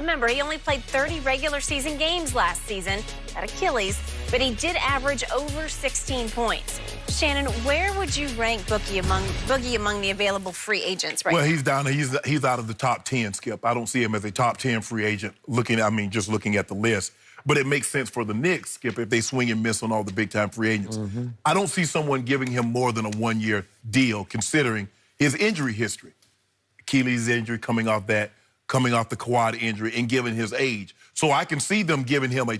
Remember, he only played 30 regular season games last season at Achilles, but he did average over 16 points. Shannon, where would you rank Boogie among the available free agents right now? Well, he's down. He's out of the top 10, Skip. I don't see him as a top 10 free agent. Just looking at the list. But it makes sense for the Knicks, Skip, if they swing and miss on all the big-time free agents. I don't see someone giving him more than a one-year deal, considering his injury history. Achilles injury, coming off the quad injury, and given his age. So I can see them giving him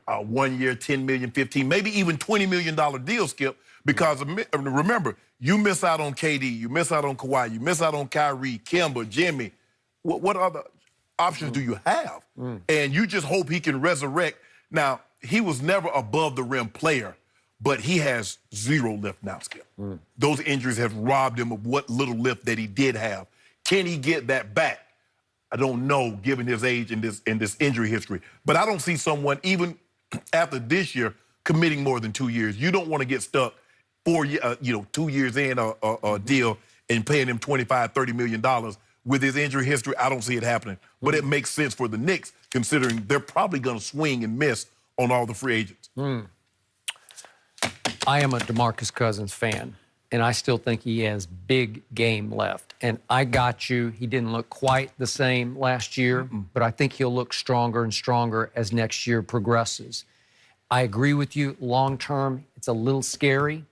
a 1 year, $10 million, $15, maybe even $20 million deal, Skip, because remember, you miss out on KD, you miss out on Kawhi, you miss out on Kyrie, Kemba, Jimmy. What other options do you have? And you just hope he can resurrect. Now, he was never above the rim player, but he has zero lift now, Skip. Those injuries have robbed him of what little lift that he did have. Can he get that back? I don't know, given his age and this injury history. But I don't see someone, even after this year, committing more than 2 years. You don't want to get stuck 2 years in a deal and paying him $25, $30 million. With his injury history, I don't see it happening. But it makes sense for the Knicks, considering they're probably going to swing and miss on all the free agents. I am a DeMarcus Cousins fan, and I still think he has big game left. And I got you. He didn't look quite the same last year, but I think he'll look stronger and stronger as next year progresses. I agree with you. Long term, it's a little scary.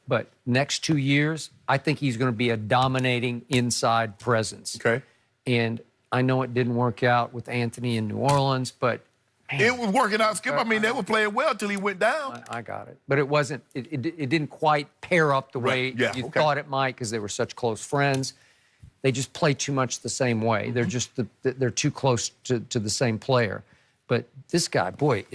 But next 2 years, I think he's going to be a dominating inside presence. Okay. And I know it didn't work out with Anthony in New Orleans, but man, it was working out, Skip. I mean, they were playing well till he went down. I got it. But it wasn't, it didn't quite pair up the way you thought it might, because they were such close friends. They just play too much the same way. They're just, they're too close to the same player. But this guy, boy,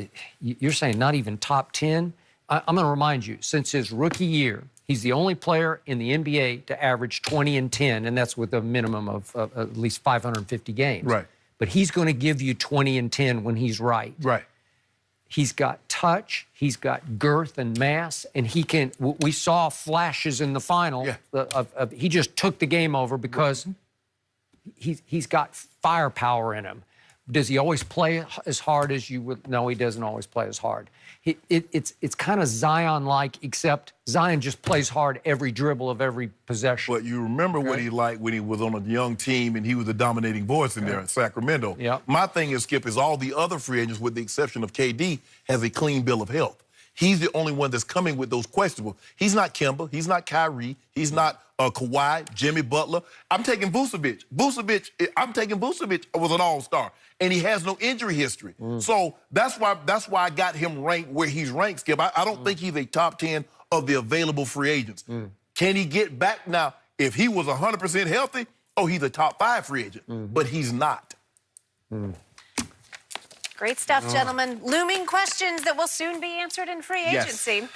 you're saying not even top 10? I'm going to remind you, since his rookie year, he's the only player in the NBA to average 20 and 10, and that's with a minimum of at least 550 games. Right. But he's going to give you 20 and 10 when he's right. Right. He's got touch, he's got girth and mass, and he can. We saw flashes in the final. He just took the game over because he's got firepower in him. Does he always play as hard as you would? No, he doesn't always play as hard. It's kind of Zion-like, except Zion just plays hard every dribble of every possession. But you remember what he liked when he was on a young team and he was the dominating voice in there in Sacramento. My thing is, Skip, is all the other free agents, with the exception of KD, has a clean bill of health. He's the only one that's coming with those questionable. He's not Kemba. He's not Kyrie. He's not Kawhi, Jimmy Butler. I'm taking Vucevic. Vucevic was an all-star, and he has no injury history. So that's why I got him ranked where he's ranked, Skip. I don't think he's a top 10 of the available free agents. Can he get back now? If he was 100% healthy, he's a top 5 free agent. But he's not. Great stuff, gentlemen. Looming questions that will soon be answered in free agency. Yes.